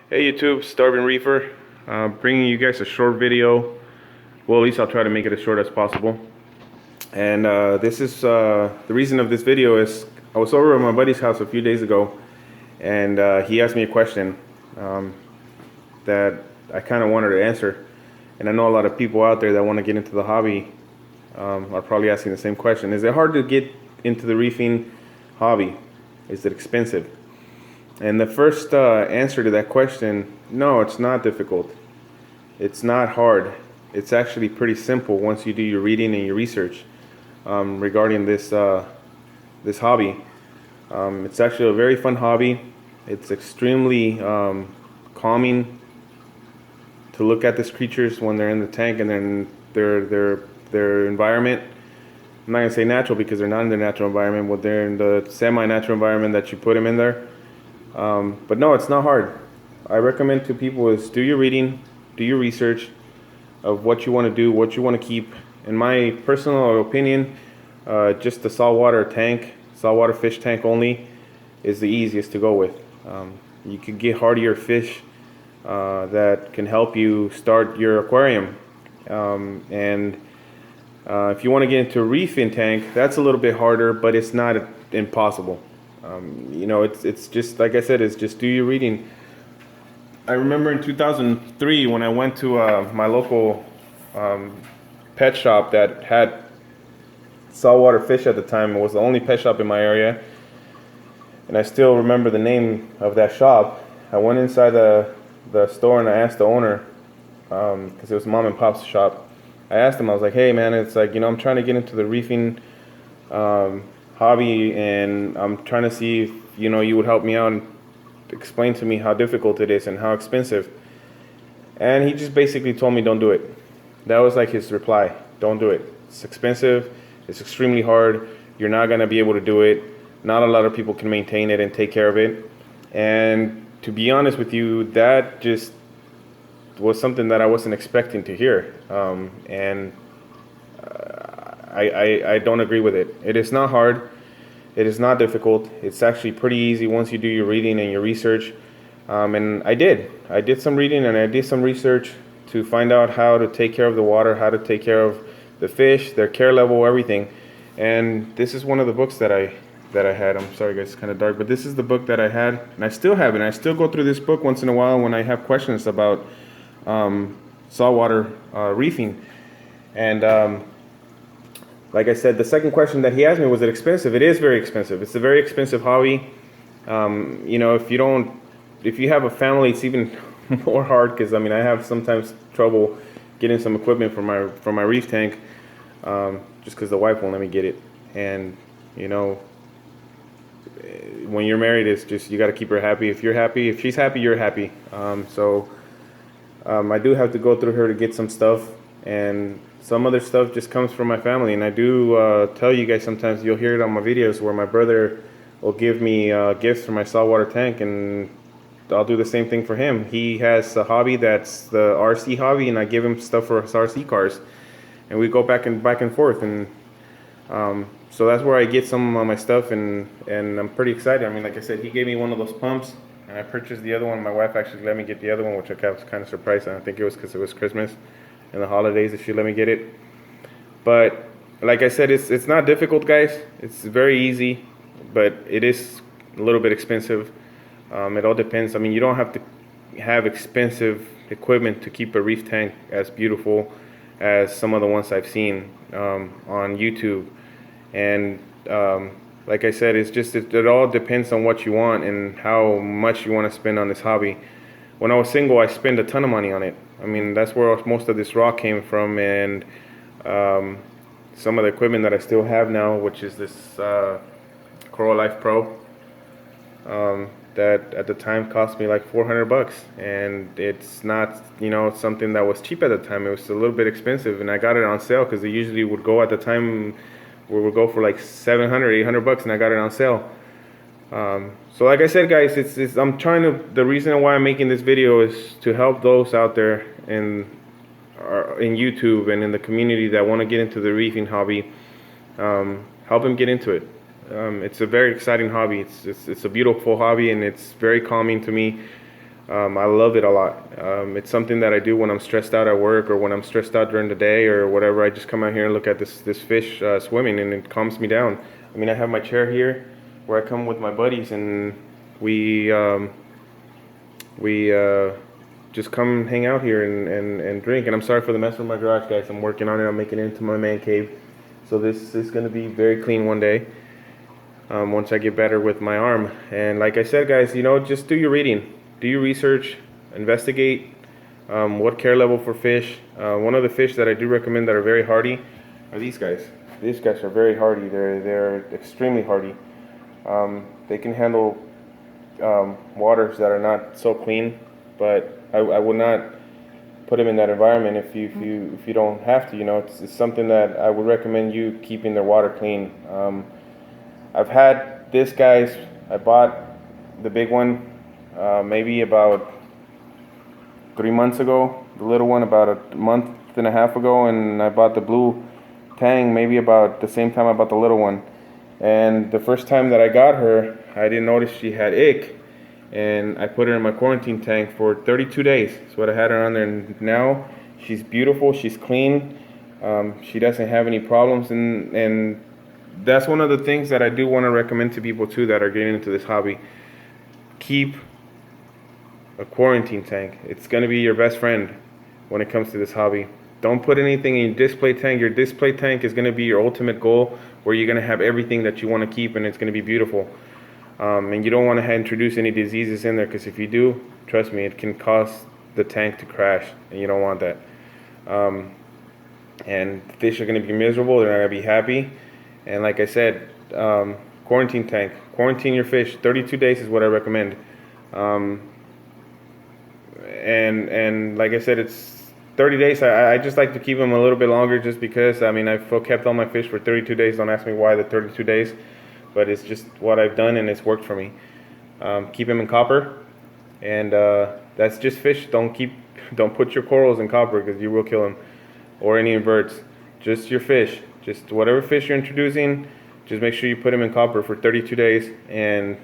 Hey YouTube, Starving Reefer, bringing you guys a short video. Well, at least I'll try to make it as short as possible. And this is the reason of this video is I was over at my buddy's house a few days ago, and he asked me a question that I kind of wanted to answer. And I know a lot of people out there that want to get into the hobby are probably asking the same question. Is it hard to get into the reefing hobby? Is it expensive? And the first answer to that question, no, it's not difficult. It's not hard. It's actually pretty simple once you do your reading and your research regarding this hobby. It's actually a very fun hobby. It's extremely calming to look at these creatures when they're in the tank and then their environment. I'm not gonna say natural because they're not in their natural environment, but they're in the semi-natural environment that you put them in there. But no, it's not hard. I recommend to people is do your reading, do your research of what you want to do, what you want to keep. In my personal opinion, just the saltwater tank, saltwater fish tank only, is the easiest to go with. You can get hardier fish that can help you start your aquarium. And if you want to get into a reefing tank, that's a little bit harder, but it's not impossible. You know, it's just like I said, it's just do your reading. I remember in 2003 when I went to my local pet shop that had saltwater fish at the time. It was the only pet shop in my area, and I still remember the name of that shop. I went inside the store and I asked the owner, because it was mom and pop's shop. I asked him, I was like, hey man, it's like, you know, I'm trying to get into the reefing hobby, and I'm trying to see if, you know, you would help me out and explain to me how difficult it is and how expensive. And he just basically told me don't do it. That was like his reply. Don't do it. It's expensive. It's extremely hard. You're not going to be able to do it. Not a lot of people can maintain it and take care of it. And to be honest with you, that just was something that I wasn't expecting to hear. I don't agree with it. It is not hard. It is not difficult. It's actually pretty easy once you do your reading and your research. And I did some reading and I did some research to find out how to take care of the water, how to take care of the fish, their care level, everything. And this is one of the books that I had. I'm sorry guys, it's kind of dark, but this is the book that I had, and I still have it. I still go through this book once in a while when I have questions about saltwater reefing. And like I said, the second question that he asked me, was it expensive? It is very expensive. It's a very expensive hobby. You know, if you have a family, it's even more hard, because I mean, I have sometimes trouble getting some equipment for my reef tank, just because the wife won't let me get it. And you know, when you're married, it's just, you got to keep her happy. If you're happy, if she's happy, you're happy. I do have to go through her to get some stuff, and some other stuff just comes from my family. And I do tell you guys, sometimes you'll hear it on my videos where my brother will give me gifts for my saltwater tank, and I'll do the same thing for him. He has a hobby that's the RC hobby, and I give him stuff for his RC cars, and we go back and forth. And so that's where I get some of my stuff, and I'm pretty excited. I mean, like I said, he gave me one of those pumps, and I purchased the other one. My wife actually let me get the other one, which I was kind of surprised. I think it was because it was Christmas and the holidays that she let me get it. But like I said, it's not difficult, guys. It's very easy, but it is a little bit expensive. It all depends. I mean, you don't have to have expensive equipment to keep a reef tank as beautiful as some of the ones I've seen on YouTube. And like I said, it's just, it all depends on what you want and how much you want to spend on this hobby. When I was single, I spent a ton of money on it. I mean, that's where most of this rock came from, and some of the equipment that I still have now, which is this Coral Life Pro, that at the time cost me like $400, and it's not, you know, something that was cheap at the time. It was a little bit expensive, and I got it on sale because they usually would go at the time, we would go for like $700, $800, and I got it on sale. So like I said, guys, I'm trying to, the reason why I'm making this video is to help those out there in YouTube and in the community that want to get into the reefing hobby. Help them get into it. It's a very exciting hobby. It's a beautiful hobby, and it's very calming to me. I love it a lot. It's something that I do when I'm stressed out at work or when I'm stressed out during the day or whatever. I just come out here and look at this fish swimming, and it calms me down. I mean, I have my chair here where I come with my buddies, and we just come hang out here and drink. And I'm sorry for the mess with my garage, guys. I'm working on it. I'm making it into my man cave. So this is going to be very clean one day, once I get better with my arm. And like I said, guys, just do your reading. Do your research. Investigate what care level for fish. One of the fish that I do recommend that are very hardy are these guys. These guys are very hardy. They're extremely hardy. They can handle waters that are not so clean, but I would not put them in that environment if you don't have to. It's something that I would recommend you keeping their water clean. I've had this guys. I bought the big one maybe about 3 months ago. The little one about a month and a half ago, and I bought the blue tang maybe about the same time I bought the little one. And the first time that I got her, I didn't notice she had ick, and I put her in my quarantine tank for 32 days. That's what I had her on there, and now she's beautiful, she's clean, she doesn't have any problems, and that's one of the things that I do want to recommend to people too that are getting into this hobby. Keep a quarantine tank. It's going to be your best friend when it comes to this hobby. Don't put anything in your display tank. Your display tank is going to be your ultimate goal, where you're going to have everything that you want to keep, and it's going to be beautiful. And you don't want to introduce any diseases in there, because if you do, trust me, it can cause the tank to crash, and you don't want that. And fish are going to be miserable. They're not going to be happy. And like I said, quarantine tank. Quarantine your fish. 32 days is what I recommend. And like I said, it's 30 days. I just like to keep them a little bit longer, just because, I mean, I've kept all my fish for 32 days. Don't ask me why the 32 days, but it's just what I've done, and it's worked for me. Keep them in copper, and that's just fish. Don't put your corals in copper, because you will kill them, or any inverts. Just your fish. Just whatever fish you're introducing, just make sure you put them in copper for 32 days, and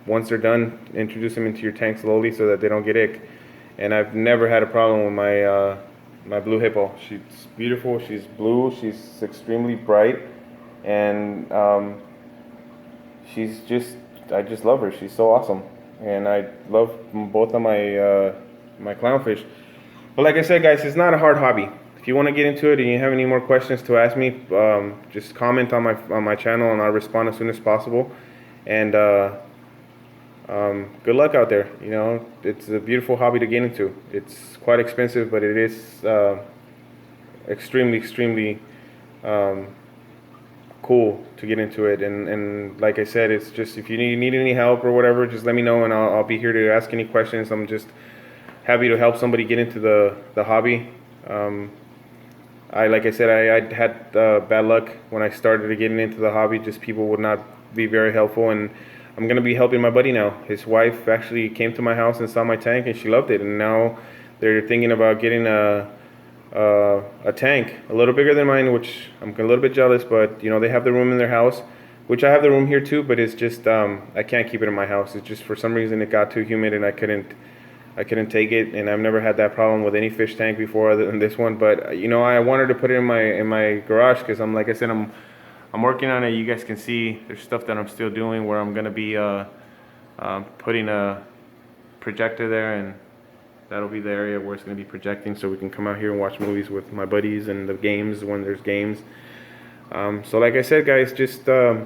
once they're done, introduce them into your tank slowly so that they don't get ick. And I've never had a problem with my my blue hippo. She's beautiful. She's blue. She's extremely bright, and she's just, I just love her. She's so awesome, and I love both of my my clownfish. But like I said, guys, it's not a hard hobby. If you want to get into it and you have any more questions to ask me, just comment on my channel, and I'll respond as soon as possible. And good luck out there. It's a beautiful hobby to get into. It's quite expensive, but it is extremely cool to get into it. And like I said, it's just, if you need any help or whatever, just let me know, and I'll be here to ask any questions. I'm just happy to help somebody get into the hobby. Like I said, I had bad luck when I started getting into the hobby. Just people would not be very helpful, and I'm going to be helping my buddy now. His wife actually came to my house and saw my tank, and she loved it. And now they're thinking about getting a tank a little bigger than mine, which I'm a little bit jealous. But they have the room in their house, which I have the room here too. But it's just I can't keep it in my house. It's just, for some reason, it got too humid, and I couldn't take it. And I've never had that problem with any fish tank before other than this one. But I wanted to put it in my garage, because like I said, I'm working on it. You guys can see there's stuff that I'm still doing, where I'm gonna be putting a projector there, and that'll be the area where it's gonna be projecting, so we can come out here and watch movies with my buddies, and the games when there's games. So like I said, guys, just do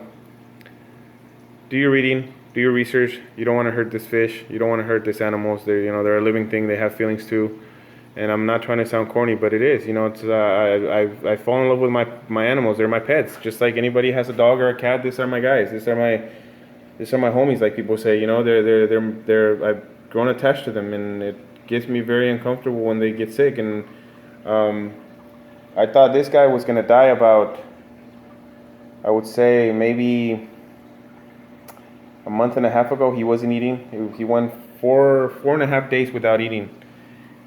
your reading, do your research. You don't want to hurt this fish. You don't want to hurt these animals. They're a living thing. They have feelings too. And I'm not trying to sound corny, but it is. It's I fall in love with my animals. They're my pets. Just like anybody has a dog or a cat, these are my guys. These are my homies, like people say. They're I've grown attached to them, and it gets me very uncomfortable when they get sick. And I thought this guy was gonna die about, I would say, maybe a month and a half ago. He wasn't eating. He went 4.5 days without eating.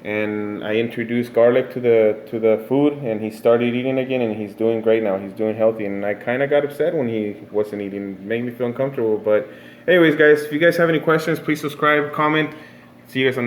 And I introduced garlic to the food, and he started eating again, and he's doing great now. He's doing healthy, and I kind of got upset when he wasn't eating. It made me feel uncomfortable. But anyways, guys, if you guys have any questions, please subscribe, comment. See you guys on